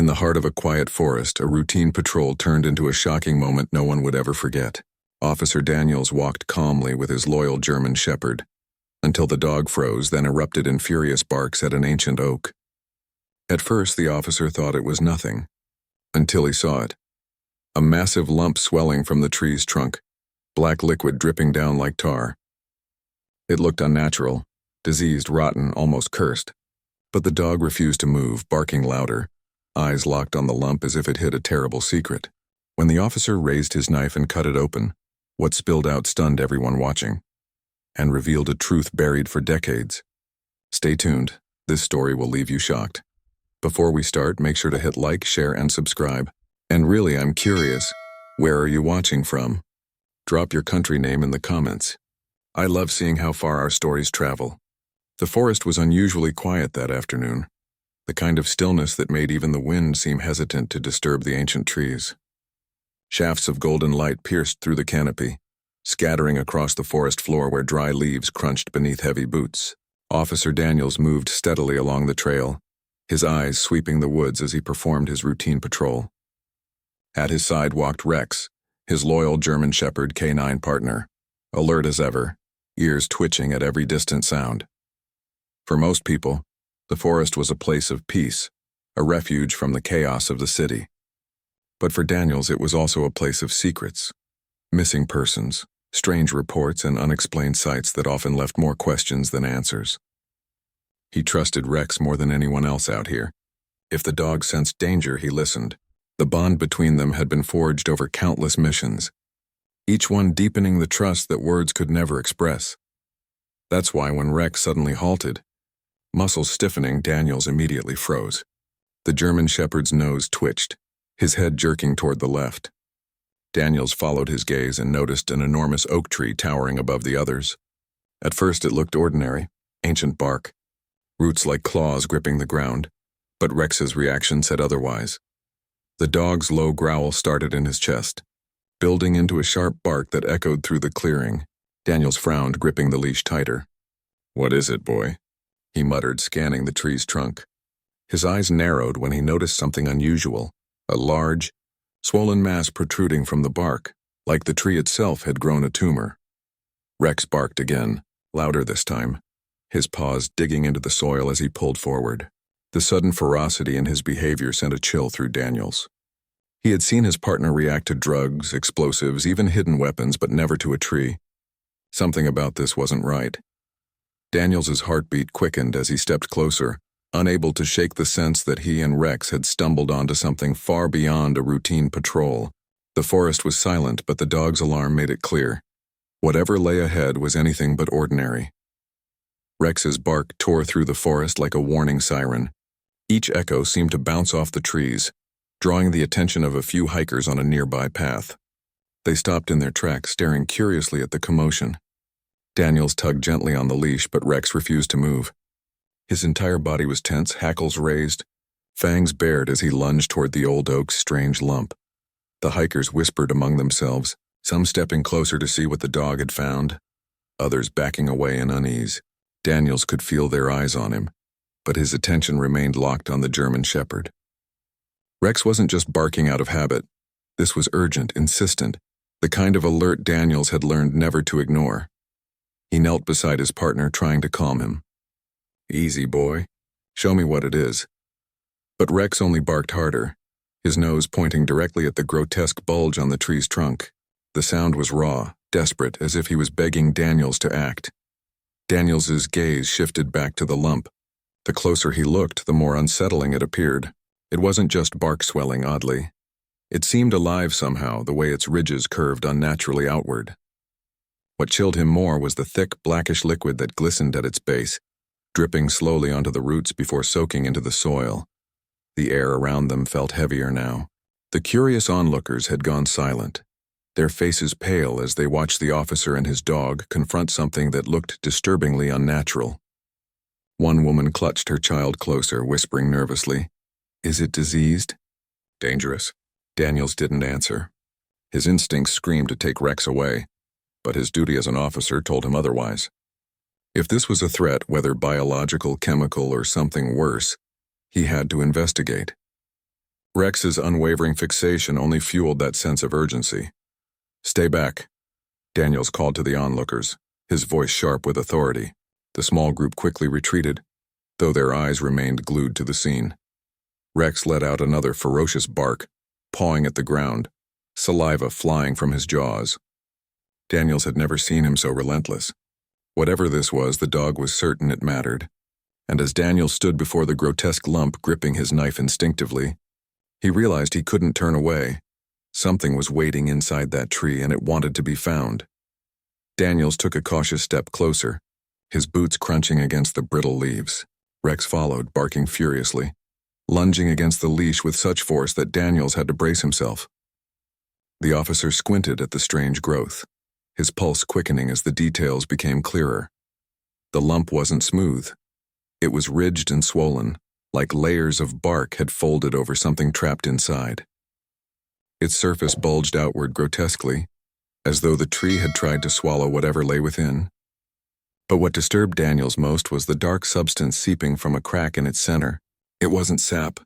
the heart of a quiet forest, a routine patrol turned into a shocking moment no one would ever forget. Officer Daniels walked calmly with his loyal German shepherd, until the dog froze, then erupted in furious barks at an ancient oak. At first, the officer thought it was nothing, until he saw it. A massive lump swelling from the tree's trunk, black liquid dripping down like tar. It looked unnatural, diseased, rotten, almost cursed. But the dog refused to move, barking louder, eyes locked on the lump as if it hid a terrible secret. When the officer raised his knife and cut it open, what spilled out stunned everyone watching, and revealed a truth buried for decades. Stay tuned, this story will leave you shocked. Before we start, make sure to hit like, share, and subscribe. And really, I'm curious, where are you watching from? Drop your country name in the comments. I love seeing how far our stories travel. The forest was unusually quiet that afternoon, the kind of stillness that made even the wind seem hesitant to disturb the ancient trees. Shafts of golden light pierced through the canopy, scattering across the forest floor where dry leaves crunched beneath heavy boots. Officer Daniels moved steadily along the trail, his eyes sweeping the woods as he performed his routine patrol. At his side walked Rex, his loyal German shepherd canine partner, alert as ever, ears twitching at every distant sound. For most people, the forest was a place of peace, a refuge from the chaos of the city. But for Daniels, it was also a place of secrets, missing persons, strange reports, and unexplained sights that often left more questions than answers. He trusted Rex more than anyone else out here. If the dog sensed danger, he listened. The bond between them had been forged over countless missions, each one deepening the trust that words could never express. That's why when Rex suddenly halted, muscles stiffening, Daniels immediately froze. The German shepherd's nose twitched, his head jerking toward the left. Daniels followed his gaze and noticed an enormous oak tree towering above the others. At first it looked ordinary, ancient bark, roots like claws gripping the ground, but Rex's reaction said otherwise. The dog's low growl started in his chest, building into a sharp bark that echoed through the clearing. Daniels frowned, gripping the leash tighter. "What is it, boy?" he muttered, scanning the tree's trunk. His eyes narrowed when he noticed something unusual, a large, swollen mass protruding from the bark, like the tree itself had grown a tumor. Rex barked again, louder this time, his paws digging into the soil as he pulled forward. The sudden ferocity in his behavior sent a chill through Daniels. He had seen his partner react to drugs, explosives, even hidden weapons, but never to a tree. Something about this wasn't right. Daniels's heartbeat quickened as he stepped closer, unable to shake the sense that he and Rex had stumbled onto something far beyond a routine patrol. The forest was silent, but the dog's alarm made it clear. Whatever lay ahead was anything but ordinary. Rex's bark tore through the forest like a warning siren. Each echo seemed to bounce off the trees, drawing the attention of a few hikers on a nearby path. They stopped in their tracks, staring curiously at the commotion. Daniels tugged gently on the leash, but Rex refused to move. His entire body was tense, hackles raised, fangs bared as he lunged toward the old oak's strange lump. The hikers whispered among themselves, some stepping closer to see what the dog had found, others backing away in unease. Daniels could feel their eyes on him, but his attention remained locked on the German shepherd. Rex wasn't just barking out of habit. This was urgent, insistent, the kind of alert Daniels had learned never to ignore. He knelt beside his partner, trying to calm him. "Easy, boy. Show me what it is." But Rex only barked harder, his nose pointing directly at the grotesque bulge on the tree's trunk. The sound was raw, desperate, as if he was begging Daniels to act. Daniels's gaze shifted back to the lump. The closer he looked, the more unsettling it appeared. It wasn't just bark swelling oddly. It seemed alive somehow, the way its ridges curved unnaturally outward. What chilled him more was the thick, blackish liquid that glistened at its base, dripping slowly onto the roots before soaking into the soil. The air around them felt heavier now. The curious onlookers had gone silent, their faces pale as they watched the officer and his dog confront something that looked disturbingly unnatural. One woman clutched her child closer, whispering nervously, "Is it diseased?" "Dangerous." Daniels didn't answer. His instincts screamed to take Rex away, but his duty as an officer told him otherwise. If this was a threat, whether biological, chemical, or something worse, he had to investigate. Rex's unwavering fixation only fueled that sense of urgency. "Stay back," Daniels called to the onlookers, his voice sharp with authority. The small group quickly retreated, though their eyes remained glued to the scene. Rex let out another ferocious bark, pawing at the ground, saliva flying from his jaws. Daniels had never seen him so relentless. Whatever this was, the dog was certain it mattered. And as Daniels stood before the grotesque lump gripping his knife instinctively, he realized he couldn't turn away. Something was waiting inside that tree, and it wanted to be found. Daniels took a cautious step closer, his boots crunching against the brittle leaves. Rex followed, barking furiously, lunging against the leash with such force that Daniels had to brace himself. The officer squinted at the strange growth, his pulse quickening as the details became clearer. The lump wasn't smooth. It was ridged and swollen, like layers of bark had folded over something trapped inside. Its surface bulged outward grotesquely, as though the tree had tried to swallow whatever lay within. But what disturbed Daniels most was the dark substance seeping from a crack in its center. It wasn't sap.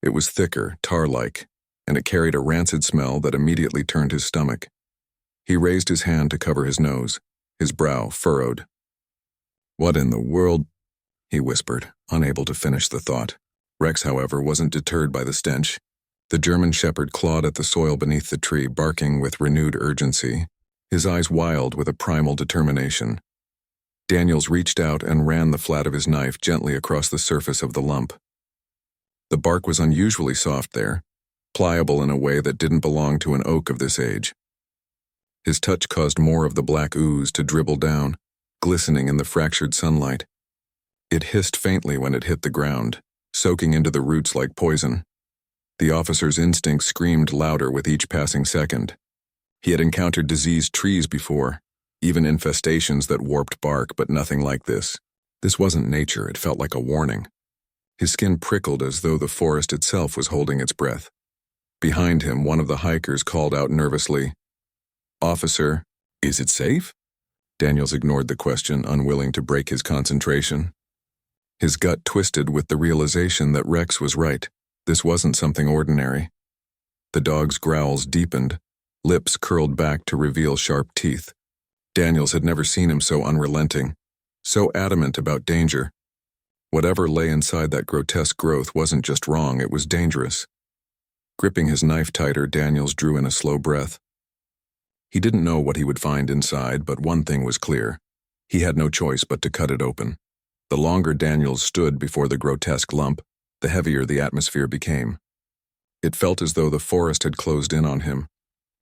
It was thicker, tar-like, and it carried a rancid smell that immediately turned his stomach. He raised his hand to cover his nose, his brow furrowed. "What in the world?" he whispered, unable to finish the thought. Rex, however, wasn't deterred by the stench. The German shepherd clawed at the soil beneath the tree, barking with renewed urgency, his eyes wild with a primal determination. Daniels reached out and ran the flat of his knife gently across the surface of the lump. The bark was unusually soft there, pliable in a way that didn't belong to an oak of this age. His touch caused more of the black ooze to dribble down, glistening in the fractured sunlight. It hissed faintly when it hit the ground, soaking into the roots like poison. The officer's instinct screamed louder with each passing second. He had encountered diseased trees before, even infestations that warped bark, but nothing like this. This wasn't nature, it felt like a warning. His skin prickled as though the forest itself was holding its breath. Behind him, one of the hikers called out nervously, "Officer, is it safe?" Daniels ignored the question, unwilling to break his concentration. His gut twisted with the realization that Rex was right. This wasn't something ordinary. The dog's growls deepened, lips curled back to reveal sharp teeth. Daniels had never seen him so unrelenting, so adamant about danger. Whatever lay inside that grotesque growth wasn't just wrong, it was dangerous. Gripping his knife tighter, Daniels drew in a slow breath. He didn't know what he would find inside, but one thing was clear. He had no choice but to cut it open. The longer Daniels stood before the grotesque lump, the heavier the atmosphere became. It felt as though the forest had closed in on him,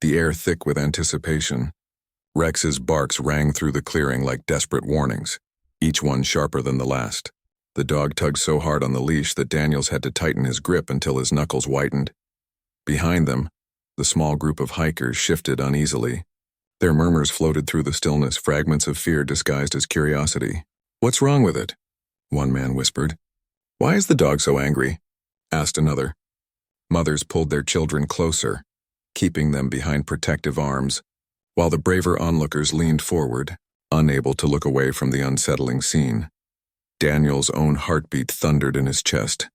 the air thick with anticipation. Rex's barks rang through the clearing like desperate warnings, each one sharper than the last. The dog tugged so hard on the leash that Daniels had to tighten his grip until his knuckles whitened. Behind them, the small group of hikers shifted uneasily. Their murmurs floated through the stillness, fragments of fear disguised as curiosity. "What's wrong with it?" one man whispered. "Why is the dog so angry?" asked another. Mothers pulled their children closer, keeping them behind protective arms, while the braver onlookers leaned forward, unable to look away from the unsettling scene. Daniel's own heartbeat thundered in his chest.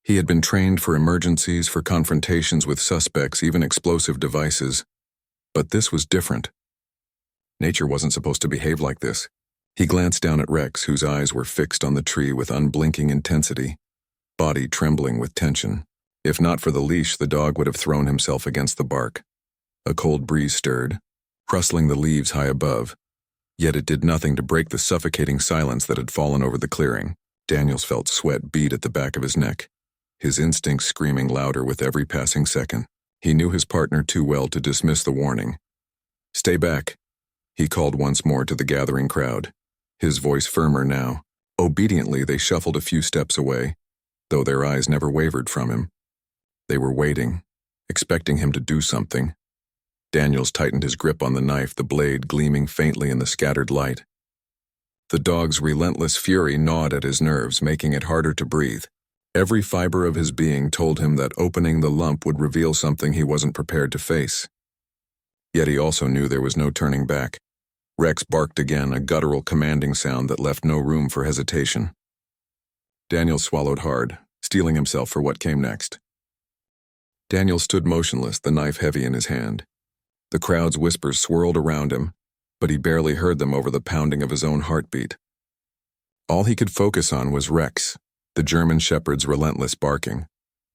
He had been trained for emergencies, for confrontations with suspects, even explosive devices. But this was different. Nature wasn't supposed to behave like this. He glanced down at Rex, whose eyes were fixed on the tree with unblinking intensity, body trembling with tension. If not for the leash, the dog would have thrown himself against the bark. A cold breeze stirred, rustling the leaves high above, yet it did nothing to break the suffocating silence that had fallen over the clearing. Daniels felt sweat bead at the back of his neck, his instincts screaming louder with every passing second. He knew his partner too well to dismiss the warning. "Stay back," he called once more to the gathering crowd, his voice firmer now. Obediently, they shuffled a few steps away, though their eyes never wavered from him. They were waiting, expecting him to do something. Daniels tightened his grip on the knife, the blade gleaming faintly in the scattered light. The dog's relentless fury gnawed at his nerves, making it harder to breathe. Every fiber of his being told him that opening the lump would reveal something he wasn't prepared to face. Yet he also knew there was no turning back. Rex barked again, a guttural commanding sound that left no room for hesitation. Daniel swallowed hard, steeling himself for what came next. Daniel stood motionless, the knife heavy in his hand. The crowd's whispers swirled around him, but he barely heard them over the pounding of his own heartbeat. All he could focus on was Rex, the German shepherd's relentless barking,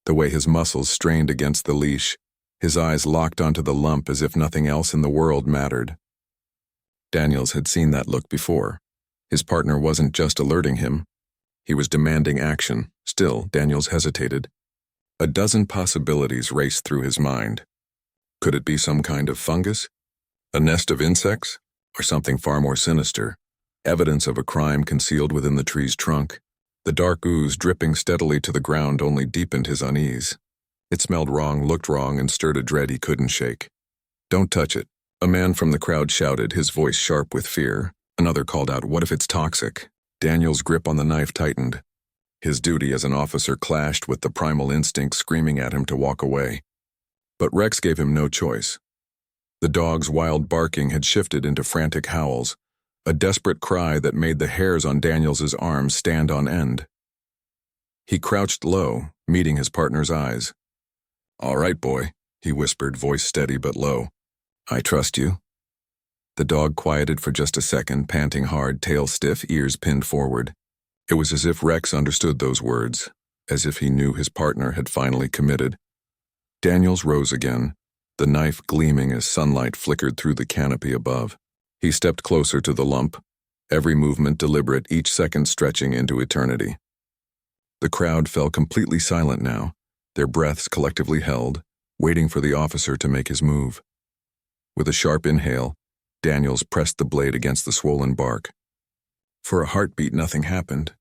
the way his muscles strained against the leash, his eyes locked onto the lump as if nothing else in the world mattered. Daniels had seen that look before. His partner wasn't just alerting him, he was demanding action. Still, Daniels hesitated. A dozen possibilities raced through his mind. Could it be some kind of fungus? A nest of insects? Or something far more sinister? Evidence of a crime concealed within the tree's trunk. The dark ooze dripping steadily to the ground only deepened his unease. It smelled wrong, looked wrong, and stirred a dread he couldn't shake. "Don't touch it," a man from the crowd shouted, his voice sharp with fear. Another called out, "What if it's toxic?" Daniel's grip on the knife tightened. His duty as an officer clashed with the primal instinct screaming at him to walk away. But Rex gave him no choice. The dog's wild barking had shifted into frantic howls, a desperate cry that made the hairs on Daniels's arms stand on end. He crouched low, meeting his partner's eyes. "All right, boy," he whispered, voice steady but low. "I trust you." The dog quieted for just a second, panting hard, tail stiff, ears pinned forward. It was as if Rex understood those words, as if he knew his partner had finally committed. Daniels rose again, the knife gleaming as sunlight flickered through the canopy above. He stepped closer to the lump, every movement deliberate, each second stretching into eternity. The crowd fell completely silent now, their breaths collectively held, waiting for the officer to make his move. With a sharp inhale, Daniels pressed the blade against the swollen bark. For a heartbeat, nothing happened.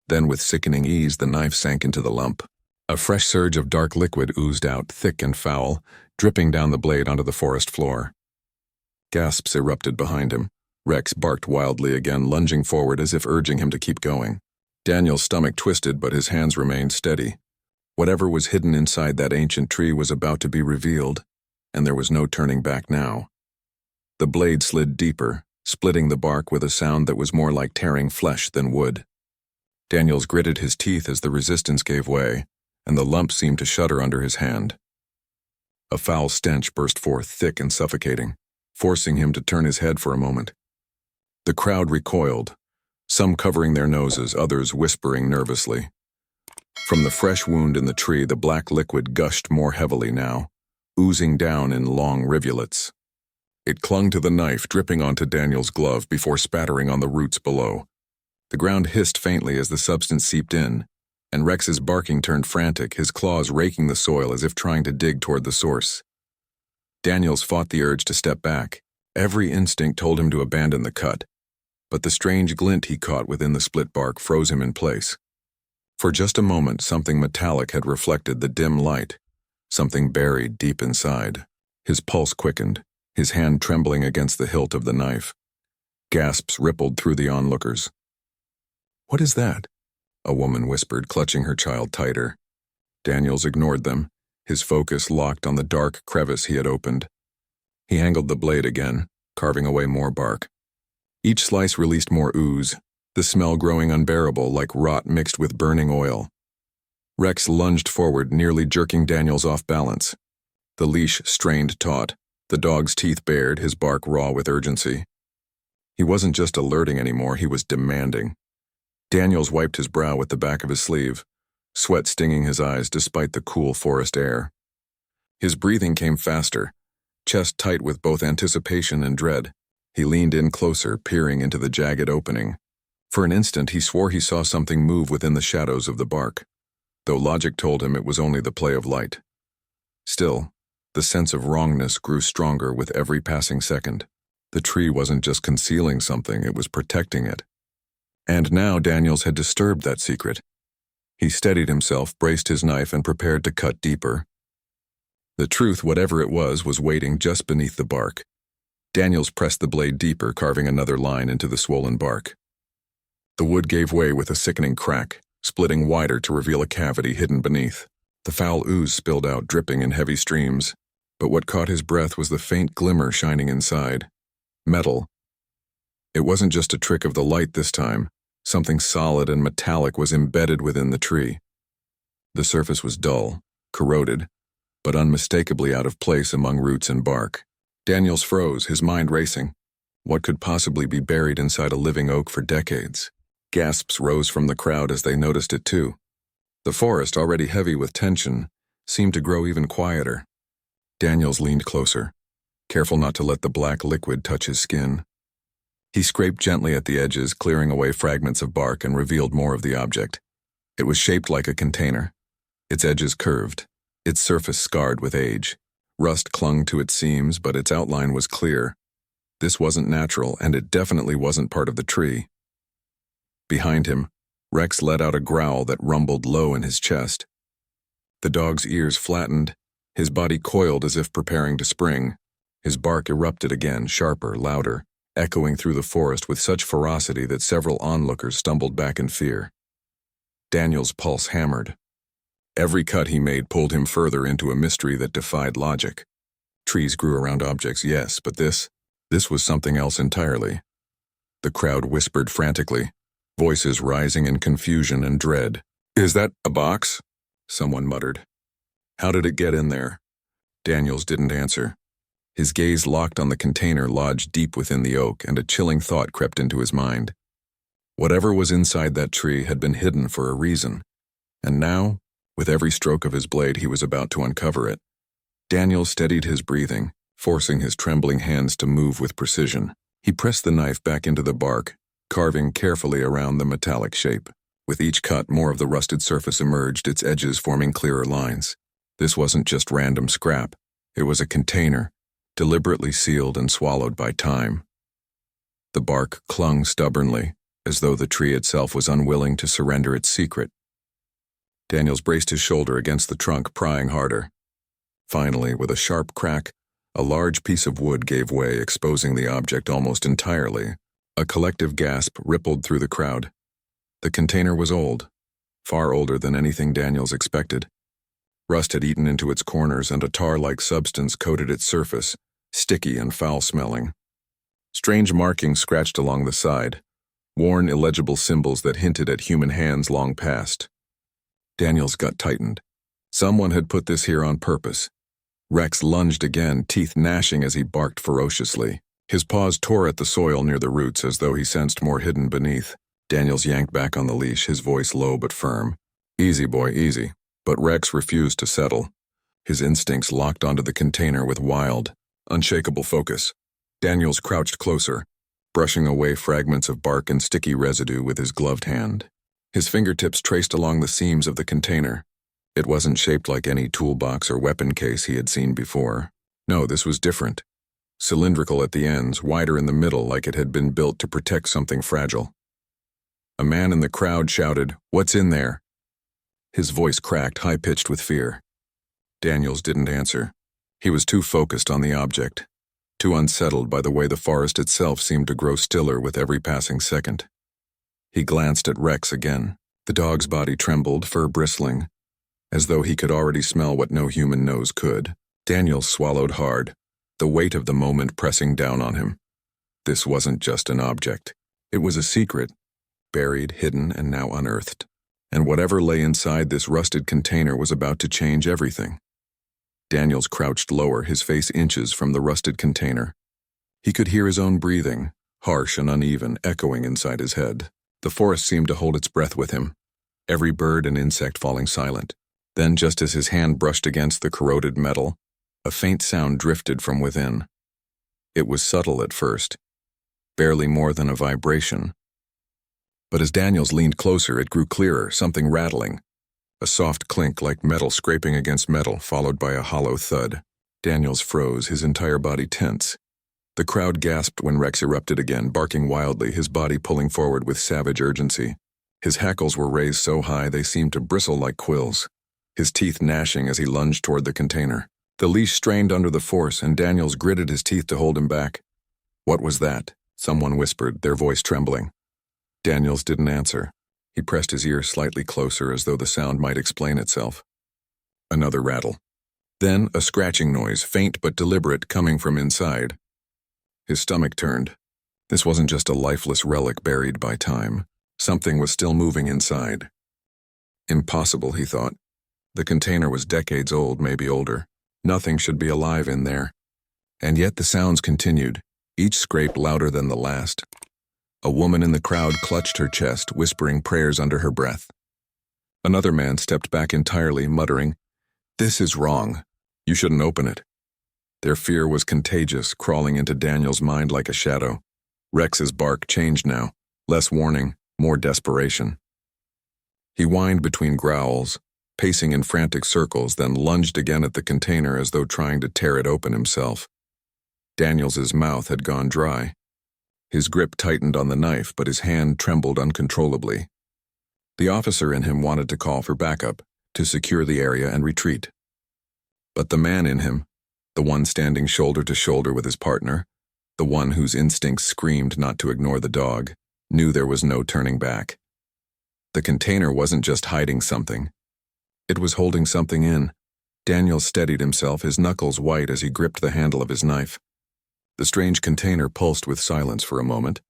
Then, with sickening ease, the knife sank into the lump. A fresh surge of dark liquid oozed out, thick and foul, dripping down the blade onto the forest floor. Gasps erupted behind him. Rex barked wildly again, lunging forward as if urging him to keep going. Daniel's stomach twisted, but his hands remained steady. Whatever was hidden inside that ancient tree was about to be revealed, and there was no turning back now. The blade slid deeper, splitting the bark with a sound that was more like tearing flesh than wood. Daniels gritted his teeth as the resistance gave way, and the lump seemed to shudder under his hand. A foul stench burst forth, thick and suffocating, forcing him to turn his head for a moment. The crowd recoiled, some covering their noses, others whispering nervously. From the fresh wound in the tree, the black liquid gushed more heavily now, oozing down in long rivulets. It clung to the knife, dripping onto Daniel's glove before spattering on the roots below. The ground hissed faintly as the substance seeped in, and Rex's barking turned frantic, his claws raking the soil as if trying to dig toward the source. Daniels fought the urge to step back. Every instinct told him to abandon the cut, but the strange glint he caught within the split bark froze him in place. For just a moment, something metallic had reflected the dim light, something buried deep inside. His pulse quickened, his hand trembling against the hilt of the knife. Gasps rippled through the onlookers. "What is that?" a woman whispered, clutching her child tighter. Daniels ignored them, his focus locked on the dark crevice he had opened. He angled the blade again, carving away more bark. Each slice released more ooze, the smell growing unbearable like rot mixed with burning oil. Rex lunged forward, nearly jerking Daniels off balance. The leash strained taut, the dog's teeth bared, his bark raw with urgency. He wasn't just alerting anymore, he was demanding. Daniels wiped his brow with the back of his sleeve, sweat stinging his eyes despite the cool forest air. His breathing came faster, chest tight with both anticipation and dread. He leaned in closer, peering into the jagged opening. For an instant, he swore he saw something move within the shadows of the bark, though logic told him it was only the play of light. Still, the sense of wrongness grew stronger with every passing second. The tree wasn't just concealing something, it was protecting it. And now Daniels had disturbed that secret. He steadied himself, braced his knife, and prepared to cut deeper. The truth, whatever it was waiting just beneath the bark. Daniels pressed the blade deeper, carving another line into the swollen bark. The wood gave way with a sickening crack, splitting wider to reveal a cavity hidden beneath. The foul ooze spilled out, dripping in heavy streams, but what caught his breath was the faint glimmer shining inside. Metal. It wasn't just a trick of the light this time. Something solid and metallic was embedded within the tree. The surface was dull, corroded, but unmistakably out of place among roots and bark. Daniels froze, his mind racing. What could possibly be buried inside a living oak for decades? Gasps rose from the crowd as they noticed it too. The forest, already heavy with tension, seemed to grow even quieter. Daniels leaned closer, careful not to let the black liquid touch his skin. He scraped gently at the edges, clearing away fragments of bark, and revealed more of the object. It was shaped like a container, its edges curved, its surface scarred with age. Rust clung to its seams, but its outline was clear. This wasn't natural, and it definitely wasn't part of the tree. Behind him, Rex let out a growl that rumbled low in his chest. The dog's ears flattened, his body coiled as if preparing to spring. His bark erupted again, sharper, louder, echoing through the forest with such ferocity that several onlookers stumbled back in fear. Daniel's pulse hammered. Every cut he made pulled him further into a mystery that defied logic. Trees grew around objects, yes, but this was something else entirely. The crowd whispered frantically, voices rising in confusion and dread. "Is that a box?" someone muttered. "How did it get in there?" Daniels didn't answer. His gaze locked on the container lodged deep within the oak, and a chilling thought crept into his mind. Whatever was inside that tree had been hidden for a reason, and now, with every stroke of his blade, he was about to uncover it. Daniel steadied his breathing, forcing his trembling hands to move with precision. He pressed the knife back into the bark, carving carefully around the metallic shape. With each cut, more of the rusted surface emerged, its edges forming clearer lines. This wasn't just random scrap. It was a container, deliberately sealed and swallowed by time. The bark clung stubbornly, as though the tree itself was unwilling to surrender its secret. Daniels braced his shoulder against the trunk, prying harder. Finally, with a sharp crack, a large piece of wood gave way, exposing the object almost entirely. A collective gasp rippled through the crowd. The container was old, far older than anything Daniels expected. Rust had eaten into its corners, and a tar-like substance coated its surface, sticky and foul-smelling. Strange markings scratched along the side, worn, illegible symbols that hinted at human hands long past. Daniel's gut tightened. Someone had put this here on purpose. Rex lunged again, teeth gnashing as he barked ferociously. His paws tore at the soil near the roots as though he sensed more hidden beneath. Daniels yanked back on the leash, his voice low but firm. "Easy, boy, easy." But Rex refused to settle. His instincts locked onto the container with wild, unshakable focus. Daniels crouched closer, brushing away fragments of bark and sticky residue with his gloved hand. His fingertips traced along the seams of the container. It wasn't shaped like any toolbox or weapon case he had seen before. No, this was different. Cylindrical at the ends, wider in the middle, like it had been built to protect something fragile. A man in the crowd shouted, "What's in there?" His voice cracked, high-pitched with fear. Daniels didn't answer. He was too focused on the object, too unsettled by the way the forest itself seemed to grow stiller with every passing second. He glanced at Rex again. The dog's body trembled, fur bristling, as though he could already smell what no human nose could. Daniels swallowed hard, the weight of the moment pressing down on him. This wasn't just an object. It was a secret, buried, hidden, and now unearthed. And whatever lay inside this rusted container was about to change everything. Daniels crouched lower, his face inches from the rusted container. He could hear his own breathing, harsh and uneven, echoing inside his head. The forest seemed to hold its breath with him, every bird and insect falling silent. Then, just as his hand brushed against the corroded metal, a faint sound drifted from within. It was subtle at first, barely more than a vibration. But as Daniels leaned closer, it grew clearer, something rattling. A soft clink like metal scraping against metal, followed by a hollow thud. Daniels froze, his entire body tense. The crowd gasped when Rex erupted again, barking wildly, his body pulling forward with savage urgency. His hackles were raised so high they seemed to bristle like quills, his teeth gnashing as he lunged toward the container. The leash strained under the force, and Daniels gritted his teeth to hold him back. "What was that?" someone whispered, their voice trembling. Daniels didn't answer. He pressed his ear slightly closer as though the sound might explain itself. Another rattle. Then a scratching noise, faint but deliberate, coming from inside. His stomach turned. This wasn't just a lifeless relic buried by time. Something was still moving inside. Impossible, he thought. The container was decades old, maybe older. Nothing should be alive in there. And yet the sounds continued, each scrape louder than the last. A woman in the crowd clutched her chest, whispering prayers under her breath. Another man stepped back entirely, muttering, "This is wrong. You shouldn't open it." Their fear was contagious, crawling into Daniel's mind like a shadow. Rex's bark changed now, less warning, more desperation. He whined between growls, pacing in frantic circles, then lunged again at the container as though trying to tear it open himself. Daniels's mouth had gone dry. His grip tightened on the knife, but his hand trembled uncontrollably. The officer in him wanted to call for backup, to secure the area and retreat. But the man in him, the one standing shoulder to shoulder with his partner, the one whose instincts screamed not to ignore the dog, knew there was no turning back. The container wasn't just hiding something. It was holding something in. Daniel steadied himself, his knuckles white as he gripped the handle of his knife. The strange container pulsed with silence for a moment,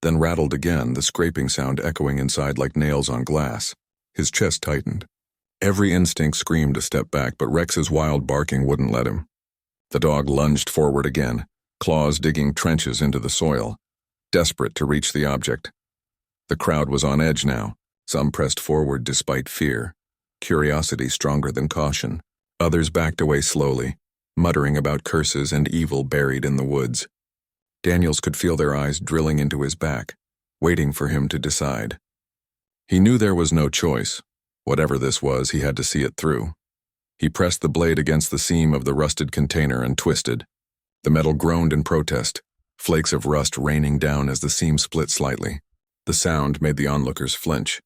then rattled again, the scraping sound echoing inside like nails on glass. His chest tightened. Every instinct screamed to step back, but Rex's wild barking wouldn't let him. The dog lunged forward again, claws digging trenches into the soil, desperate to reach the object. The crowd was on edge now. Some pressed forward despite fear, curiosity stronger than caution. Others backed away slowly, muttering about curses and evil buried in the woods. Daniels could feel their eyes drilling into his back, waiting for him to decide. He knew there was no choice. Whatever this was, he had to see it through. He pressed the blade against the seam of the rusted container and twisted. The metal groaned in protest, flakes of rust raining down as the seam split slightly. The sound made the onlookers flinch.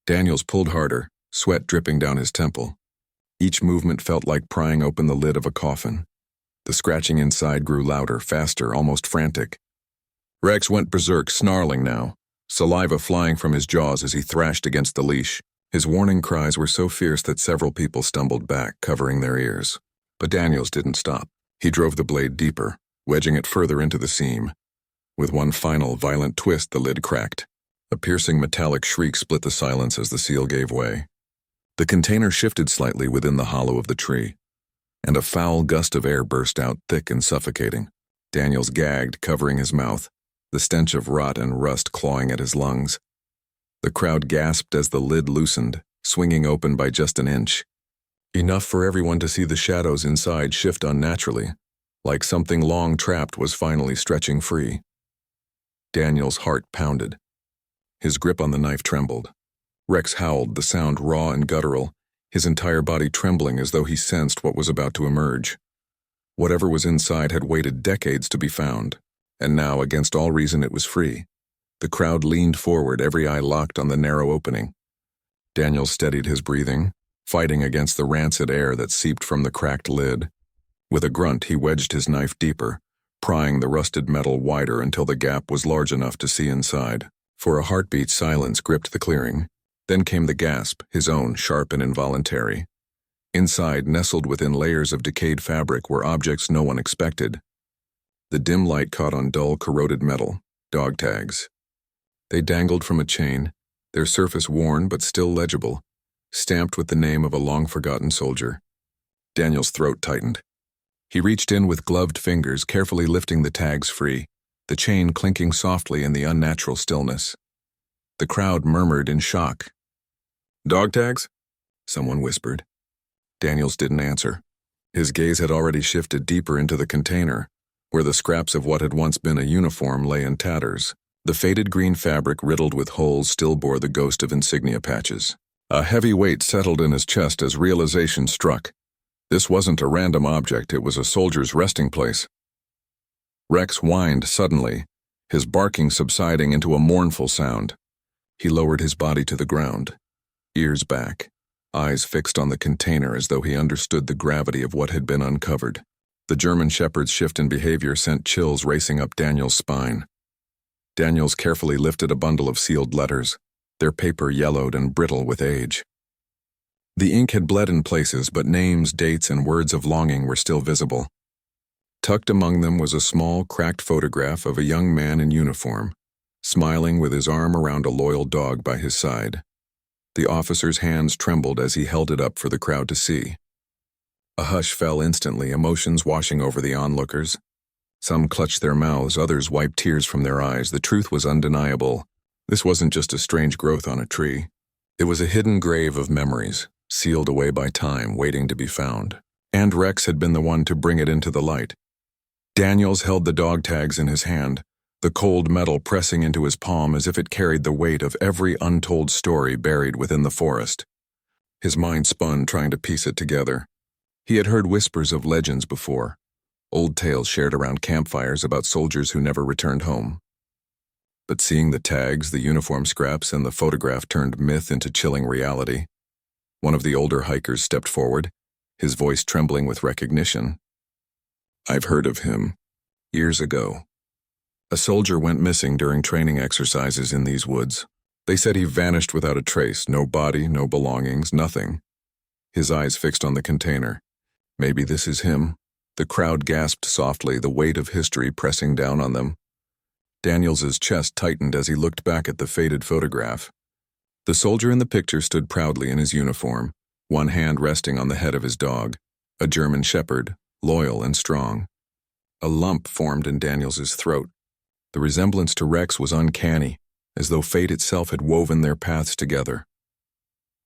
Daniels pulled harder, sweat dripping down his temple. Each movement felt like prying open the lid of a coffin. The scratching inside grew louder, faster, almost frantic. Rex went berserk, snarling now, saliva flying from his jaws as he thrashed against the leash. His warning cries were so fierce that several people stumbled back, covering their ears. But Daniels didn't stop. He drove the blade deeper, wedging it further into the seam. With one final, violent twist, the lid cracked. A piercing metallic shriek split the silence as the seal gave way. The container shifted slightly within the hollow of the tree, and a foul gust of air burst out, thick and suffocating. Daniels gagged, covering his mouth, the stench of rot and rust clawing at his lungs. The crowd gasped as the lid loosened, swinging open by just an inch. Enough for everyone to see the shadows inside shift unnaturally, like something long trapped was finally stretching free. Daniel's heart pounded. His grip on the knife trembled. Rex howled, the sound raw and guttural, his entire body trembling as though he sensed what was about to emerge. Whatever was inside had waited decades to be found, and now, against all reason, it was free. The crowd leaned forward, every eye locked on the narrow opening. Daniel steadied his breathing, fighting against the rancid air that seeped from the cracked lid. With a grunt, he wedged his knife deeper, prying the rusted metal wider until the gap was large enough to see inside. For a heartbeat, silence gripped the clearing. Then came the gasp, his own, sharp and involuntary. Inside, nestled within layers of decayed fabric, were objects no one expected. The dim light caught on dull, corroded metal, dog tags. They dangled from a chain, their surface worn but still legible, stamped with the name of a long-forgotten soldier. Daniel's throat tightened. He reached in with gloved fingers, carefully lifting the tags free, the chain clinking softly in the unnatural stillness. The crowd murmured in shock. "Dog tags?" someone whispered. Daniels didn't answer. His gaze had already shifted deeper into the container, where the scraps of what had once been a uniform lay in tatters. The faded green fabric riddled with holes still bore the ghost of insignia patches. A heavy weight settled in his chest as realization struck. This wasn't a random object, it was a soldier's resting place. Rex whined suddenly, his barking subsiding into a mournful sound. He lowered his body to the ground, ears back, eyes fixed on the container as though he understood the gravity of what had been uncovered. The German shepherd's shift in behavior sent chills racing up Daniel's spine. Daniels carefully lifted a bundle of sealed letters, their paper yellowed and brittle with age. The ink had bled in places, but names, dates, and words of longing were still visible. Tucked among them was a small, cracked photograph of a young man in uniform, smiling with his arm around a loyal dog by his side. The officer's hands trembled as he held it up for the crowd to see. A hush fell instantly, emotions washing over the onlookers. Some clutched their mouths, others wiped tears from their eyes. The truth was undeniable. This wasn't just a strange growth on a tree. It was a hidden grave of memories, sealed away by time, waiting to be found. And Rex had been the one to bring it into the light. Daniels held the dog tags in his hand, the cold metal pressing into his palm as if it carried the weight of every untold story buried within the forest. His mind spun, trying to piece it together. He had heard whispers of legends before, old tales shared around campfires about soldiers who never returned home. But seeing the tags, the uniform scraps, and the photograph turned myth into chilling reality. One of the older hikers stepped forward, his voice trembling with recognition. "I've heard of him. Years ago. A soldier went missing during training exercises in these woods. They said he vanished without a trace, no body, no belongings, nothing." His eyes fixed on the container. "Maybe this is him." The crowd gasped softly, the weight of history pressing down on them. Daniels's chest tightened as he looked back at the faded photograph. The soldier in the picture stood proudly in his uniform, one hand resting on the head of his dog, a German shepherd, loyal and strong. A lump formed in Daniels's throat. The resemblance to Rex was uncanny, as though fate itself had woven their paths together.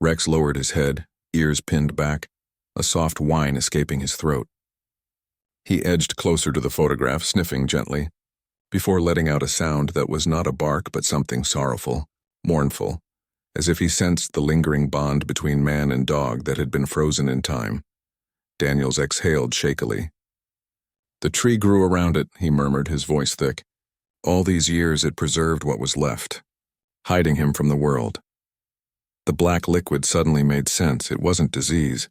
Rex lowered his head, ears pinned back, a soft whine escaping his throat. He edged closer to the photograph, sniffing gently, before letting out a sound that was not a bark but something sorrowful, mournful, as if he sensed the lingering bond between man and dog that had been frozen in time. Daniels exhaled shakily. "The tree grew around it," he murmured, his voice thick. "All these years it preserved what was left, hiding him from the world." The black liquid suddenly made sense. It wasn't disease,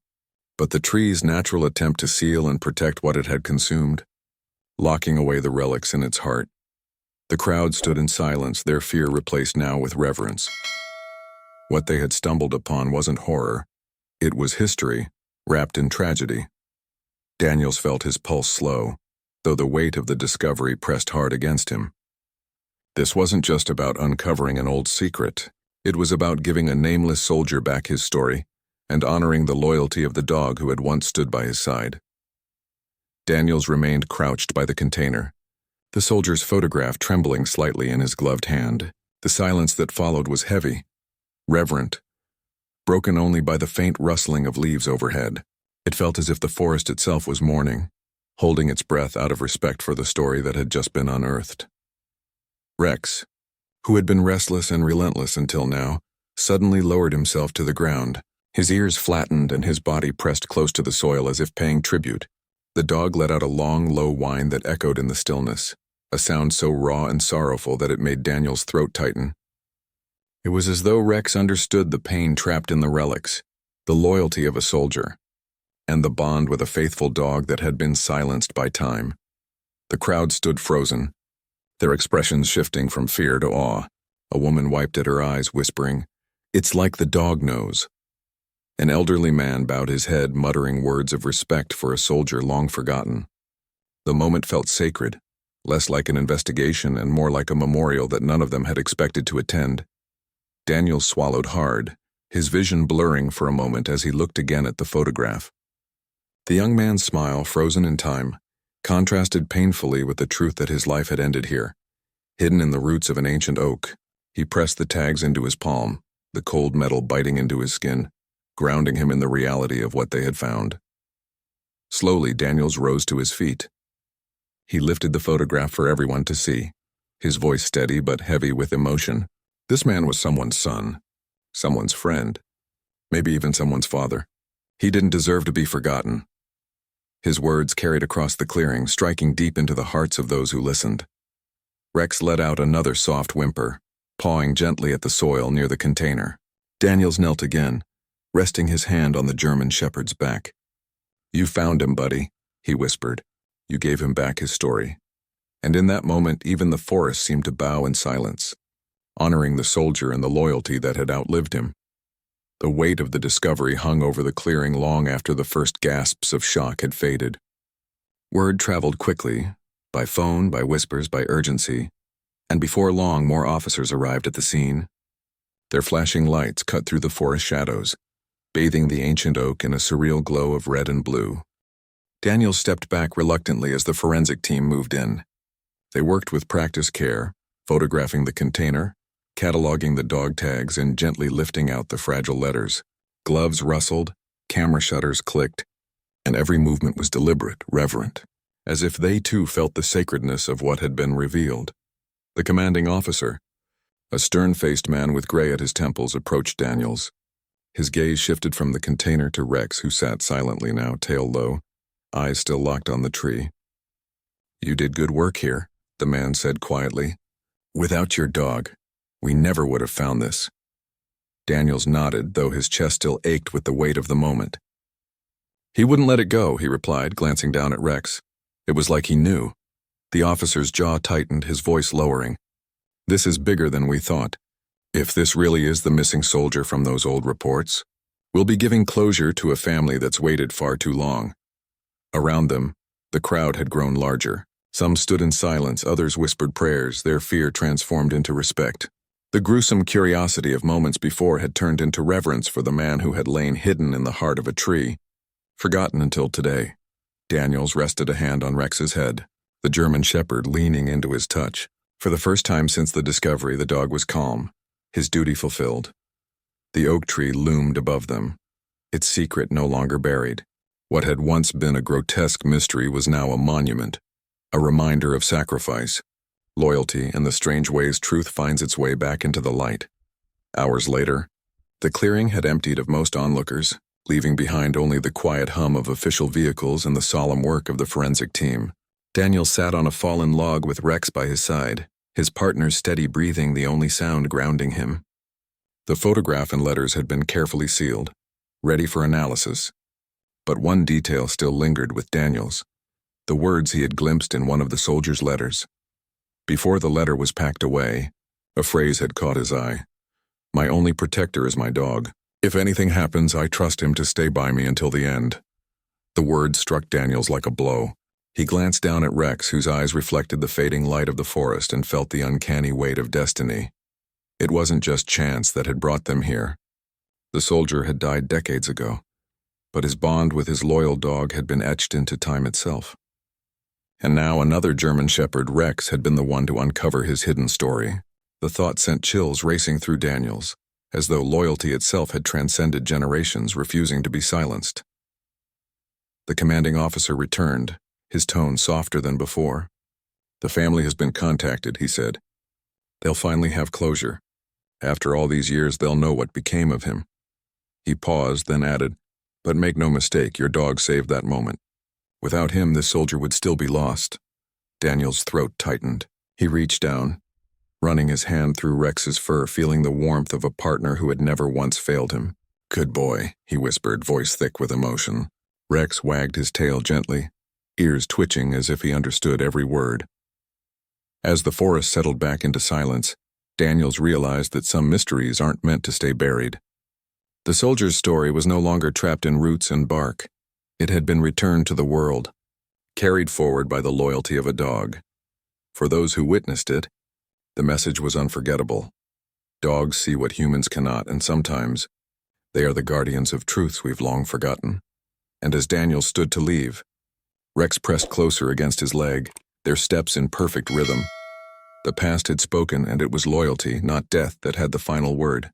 but the tree's natural attempt to seal and protect what it had consumed, locking away the relics in its heart. The crowd stood in silence, their fear replaced now with reverence. What they had stumbled upon wasn't horror. It was history, wrapped in tragedy. Daniels felt his pulse slow, though the weight of the discovery pressed hard against him. This wasn't just about uncovering an old secret. It was about giving a nameless soldier back his story and honoring the loyalty of the dog who had once stood by his side. Daniels remained crouched by the container, the soldier's photograph trembling slightly in his gloved hand. The silence that followed was heavy, reverent, broken only by the faint rustling of leaves overhead. It felt as if the forest itself was mourning, holding its breath out of respect for the story that had just been unearthed. Rex, who had been restless and relentless until now, suddenly lowered himself to the ground. His ears flattened and his body pressed close to the soil as if paying tribute. The dog let out a long, low whine that echoed in the stillness, a sound so raw and sorrowful that it made Daniel's throat tighten. It was as though Rex understood the pain trapped in the relics, the loyalty of a soldier, and the bond with a faithful dog that had been silenced by time. The crowd stood frozen, their expressions shifting from fear to awe. A woman wiped at her eyes, whispering, "It's like the dog knows." An elderly man bowed his head, muttering words of respect for a soldier long forgotten. The moment felt sacred, less like an investigation and more like a memorial that none of them had expected to attend. Daniel swallowed hard, his vision blurring for a moment as he looked again at the photograph. The young man's smile, frozen in time, contrasted painfully with the truth that his life had ended here. Hidden in the roots of an ancient oak, he pressed the tags into his palm, the cold metal biting into his skin, grounding him in the reality of what they had found. Slowly, Daniels rose to his feet. He lifted the photograph for everyone to see, his voice steady but heavy with emotion. This man was someone's son, someone's friend, maybe even someone's father. He didn't deserve to be forgotten. His words carried across the clearing, striking deep into the hearts of those who listened. Rex let out another soft whimper, pawing gently at the soil near the container. Daniels knelt again, resting his hand on the German shepherd's back. "You found him, buddy," he whispered. "You gave him back his story." And in that moment, even the forest seemed to bow in silence, honoring the soldier and the loyalty that had outlived him. The weight of the discovery hung over the clearing long after the first gasps of shock had faded. Word traveled quickly, by phone, by whispers, by urgency, and before long more officers arrived at the scene. Their flashing lights cut through the forest shadows, bathing the ancient oak in a surreal glow of red and blue. Daniels stepped back reluctantly as the forensic team moved in. They worked with practiced care, photographing the container, cataloging the dog tags, and gently lifting out the fragile letters. Gloves rustled, camera shutters clicked, and every movement was deliberate, reverent, as if they too felt the sacredness of what had been revealed. The commanding officer, a stern-faced man with gray at his temples, approached Daniels. His gaze shifted from the container to Rex, who sat silently now, tail low, eyes still locked on the tree. "You did good work here," the man said quietly. "Without your dog, we never would have found this." Daniels nodded, though his chest still ached with the weight of the moment. "He wouldn't let it go," he replied, glancing down at Rex. It was like he knew. The officer's jaw tightened, his voice lowering. "This is bigger than we thought. If this really is the missing soldier from those old reports, we'll be giving closure to a family that's waited far too long." Around them, the crowd had grown larger. Some stood in silence, others whispered prayers, their fear transformed into respect. The gruesome curiosity of moments before had turned into reverence for the man who had lain hidden in the heart of a tree, forgotten until today. Daniels rested a hand on Rex's head, the German shepherd leaning into his touch. For the first time since the discovery, the dog was calm, his duty fulfilled. The oak tree loomed above them, its secret no longer buried. What had once been a grotesque mystery was now a monument, a reminder of sacrifice, loyalty, and the strange ways truth finds its way back into the light. Hours later, the clearing had emptied of most onlookers, leaving behind only the quiet hum of official vehicles and the solemn work of the forensic team. Daniels sat on a fallen log with Rex by his side, his partner's steady breathing the only sound grounding him. The photograph and letters had been carefully sealed, ready for analysis. But one detail still lingered with Daniels, the words he had glimpsed in one of the soldier's letters. Before the letter was packed away, a phrase had caught his eye. "My only protector is my dog. If anything happens, I trust him to stay by me until the end." The words struck Daniels like a blow. He glanced down at Rex, whose eyes reflected the fading light of the forest, and felt the uncanny weight of destiny. It wasn't just chance that had brought them here. The soldier had died decades ago, but his bond with his loyal dog had been etched into time itself. And now another German shepherd, Rex, had been the one to uncover his hidden story. The thought sent chills racing through Daniels, as though loyalty itself had transcended generations, refusing to be silenced. The commanding officer returned, his tone softer than before. "The family has been contacted," he said. "They'll finally have closure. After all these years, they'll know what became of him." He paused, then added, "But make no mistake, your dog saved that moment. Without him, this soldier would still be lost." Daniel's throat tightened. He reached down, running his hand through Rex's fur, feeling the warmth of a partner who had never once failed him. "Good boy," he whispered, voice thick with emotion. Rex wagged his tail gently, ears twitching as if he understood every word. As the forest settled back into silence, Daniels realized that some mysteries aren't meant to stay buried. The soldier's story was no longer trapped in roots and bark. It had been returned to the world, carried forward by the loyalty of a dog. For those who witnessed it, the message was unforgettable. Dogs see what humans cannot, and sometimes they are the guardians of truths we've long forgotten. And as Daniel stood to leave, Rex pressed closer against his leg, their steps in perfect rhythm. The past had spoken, and it was loyalty, not death, that had the final word.